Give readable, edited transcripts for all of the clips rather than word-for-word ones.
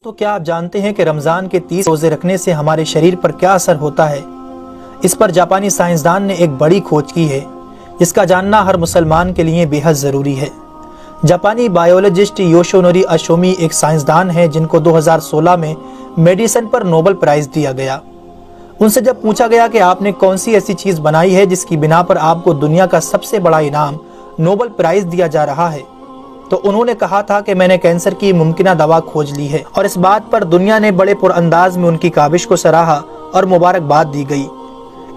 تو کیا آپ جانتے ہیں کہ رمضان کے 30 روزے رکھنے سے ہمارے شریر پر کیا اثر ہوتا ہے؟ اس پر جاپانی سائنسدان نے ایک بڑی کھوج کی ہے جس کا جاننا ہر مسلمان کے لیے بے حد ضروری ہے۔ جاپانی بائیولوجسٹ یوشونوری اشومی ایک سائنسدان ہیں جن کو 2016 میں میڈیسن پر نوبل پرائز دیا گیا۔ ان سے جب پوچھا گیا کہ آپ نے کون سی ایسی چیز بنائی ہے جس کی بنا پر آپ کو دنیا کا سب سے بڑا انعام نوبل پرائز دیا جا رہا ہے، تو انہوں نے کہا تھا کہ میں نے کینسر کی ممکنہ دوا کھوج لی ہے، اور اس بات پر دنیا نے بڑے پر انداز میں ان کی کاوش کو سراہا اور مبارکباد دی گئی۔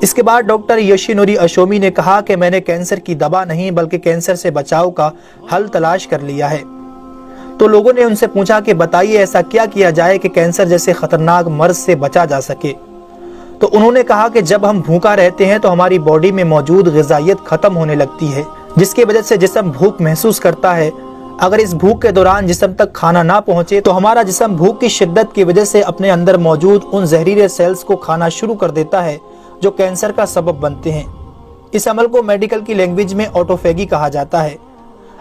اس کے بعد ڈاکٹر یوشینوری اشومی نے کہا کہ میں نے کینسر کی دوا نہیں بلکہ کینسر سے بچاؤ کا حل تلاش کر لیا ہے۔ تو لوگوں نے ان سے پوچھا کہ بتائیے ایسا کیا کیا جائے کہ کینسر جیسے خطرناک مرض سے بچا جا سکے؟ تو انہوں نے کہا کہ جب ہم بھوکا رہتے ہیں تو ہماری باڈی میں موجود غذائیت ختم ہونے لگتی ہے، جس کی وجہ سے جسم بھوک محسوس کرتا ہے۔ اگر اس بھوک کے دوران جسم تک کھانا نہ پہنچے تو ہمارا جسم بھوک کی شدت کی وجہ سے اپنے اندر موجود ان زہریلے سیلز کو کھانا شروع کر دیتا ہے جو کینسر کا سبب بنتے ہیں۔ اس عمل کو میڈیکل کی لینگویج میں آٹوفیگی کہا جاتا ہے۔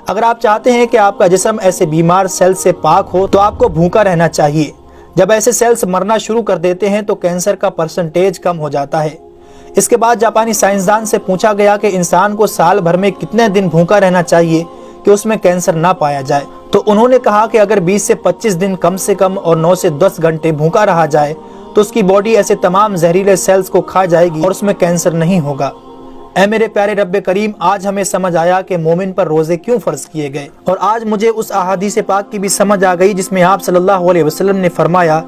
اگر آپ چاہتے ہیں کہ آپ کا جسم ایسے بیمار سیل سے پاک ہو تو آپ کو بھوکا رہنا چاہیے۔ جب ایسے سیلز مرنا شروع کر دیتے ہیں تو کینسر کا پرسنٹیج کم ہو جاتا ہے۔ اس کے بعد جاپانی سائنسدان سے پوچھا گیا کہ انسان کو سال بھر میں کتنے دن بھوکا رہنا چاہیے کہ اس میں کینسر نہ پایا جائے؟ تو انہوں نے کہا کہ اگر 20 سے 25 دن کم سے کم اور 9 سے 10 گھنٹے بھوکا رہا جائے تو اس کی باڈی ایسے تمام زہریلے سیلز کو کھا جائے گی اور اس میں کینسر نہیں ہوگا۔ اے میرے پیارے رب کریم، آج ہمیں سمجھ آیا کہ مومن پر روزے کیوں فرض کیے گئے، اور آج مجھے اس احادیث پاک کی بھی سمجھ آ گئی جس میں آپ صلی اللہ علیہ وسلم نے فرمایا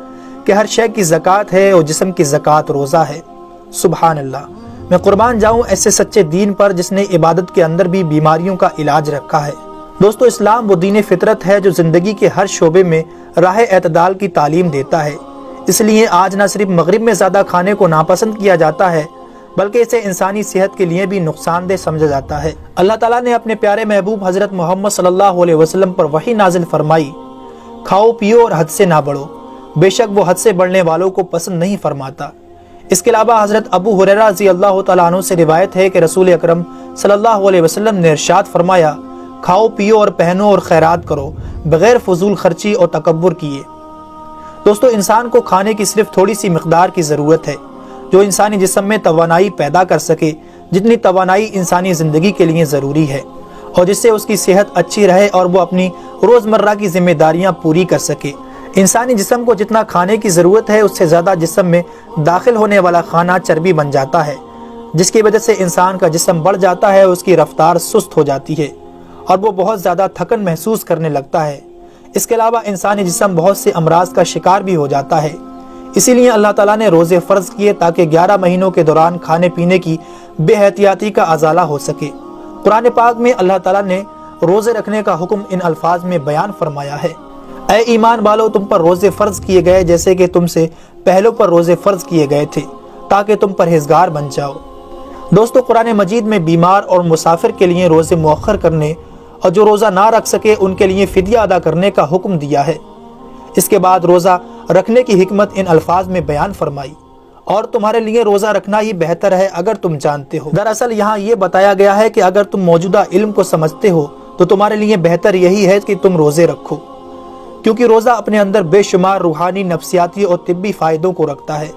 کہ ہر شے کی زکوٰۃ ہے اور جسم کی زکوٰۃ روزہ ہے۔ سبحان اللہ! میں قربان جاؤں ایسے سچے دین پر جس نے عبادت کے اندر بھی بیماریوں کا علاج رکھا ہے۔ دوستو، اسلام وہ دین فطرت ہے جو زندگی کے ہر شعبے میں راہ اعتدال کی تعلیم دیتا ہے۔ اس لیے آج نہ صرف مغرب میں زیادہ کھانے کو ناپسند کیا جاتا ہے بلکہ اسے انسانی صحت کے لیے بھی نقصان دہ سمجھا جاتا ہے۔ اللہ تعالیٰ نے اپنے پیارے محبوب حضرت محمد صلی اللہ علیہ وسلم پر وحی نازل فرمائی، کھاؤ پیو اور حد سے نہ بڑھو، بے شک وہ حد سے بڑھنے والوں کو پسند نہیں فرماتا۔ اس کے علاوہ حضرت ابو ہریرہ رضی اللہ تعالیٰ عنہ سے روایت ہے کہ رسول اکرم صلی اللہ علیہ وسلم نے ارشاد فرمایا، کھاؤ پیو اور پہنو اور خیرات کرو بغیر فضول خرچی اور تکبر کیے۔ دوستو، انسان کو کھانے کی صرف تھوڑی سی مقدار کی ضرورت ہے جو انسانی جسم میں توانائی پیدا کر سکے، جتنی توانائی انسانی زندگی کے لیے ضروری ہے، اور جس سے اس کی صحت اچھی رہے اور وہ اپنی روزمرہ کی ذمہ داریاں پوری کر سکے۔ انسانی جسم کو جتنا کھانے کی ضرورت ہے اس سے زیادہ جسم میں داخل ہونے والا کھانا چربی بن جاتا ہے، جس کی وجہ سے انسان کا جسم بڑھ جاتا ہے، اس کی رفتار سست ہو جاتی ہے اور وہ بہت زیادہ تھکن محسوس کرنے لگتا ہے۔ اس کے علاوہ انسانی جسم بہت سے امراض کا شکار بھی ہو جاتا ہے۔ اسی لیے اللہ تعالیٰ نے روزے فرض کیے تاکہ 11 مہینوں کے دوران کھانے پینے کی بے احتیاطی کا ازالہ ہو سکے۔ قرآن پاک میں اللہ تعالیٰ نے روزے رکھنے کا حکم ان الفاظ میں بیان فرمایا ہے، اے ایمان والو، تم پر روزے فرض کیے گئے جیسے کہ تم سے پہلوں پر روزے فرض کیے گئے تھے تاکہ تم پرہیزگار بن جاؤ۔ دوستو، قرآن مجید میں بیمار اور مسافر کے لیے روزے مؤخر کرنے اور جو روزہ نہ رکھ سکے ان کے لیے فدیہ ادا کرنے کا حکم دیا ہے۔ اس کے بعد روزہ رکھنے کی حکمت ان الفاظ میں بیان فرمائی، اور تمہارے لیے روزہ رکھنا ہی بہتر ہے اگر تم جانتے ہو۔ دراصل یہاں یہ بتایا گیا ہے کہ اگر تم موجودہ علم کو سمجھتے ہو تو تمہارے لیے بہتر یہی ہے کہ تم روزے رکھو، کیونکہ روزہ اپنے اندر بے شمار روحانی، نفسیاتی اور طبی فائدوں کو رکھتا ہے۔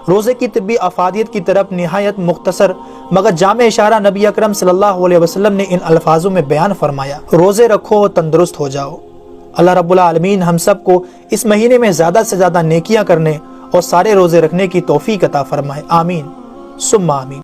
روزے کی طبی افادیت کی طرف نہایت مختصر مگر جامع اشارہ نبی اکرم صلی اللہ علیہ وسلم نے ان الفاظوں میں بیان فرمایا، روزے رکھو اور تندرست ہو جاؤ۔ اللہ رب العالمین ہم سب کو اس مہینے میں زیادہ سے زیادہ نیکیاں کرنے اور سارے روزے رکھنے کی توفیق عطا فرمائے۔ آمین ثم آمین۔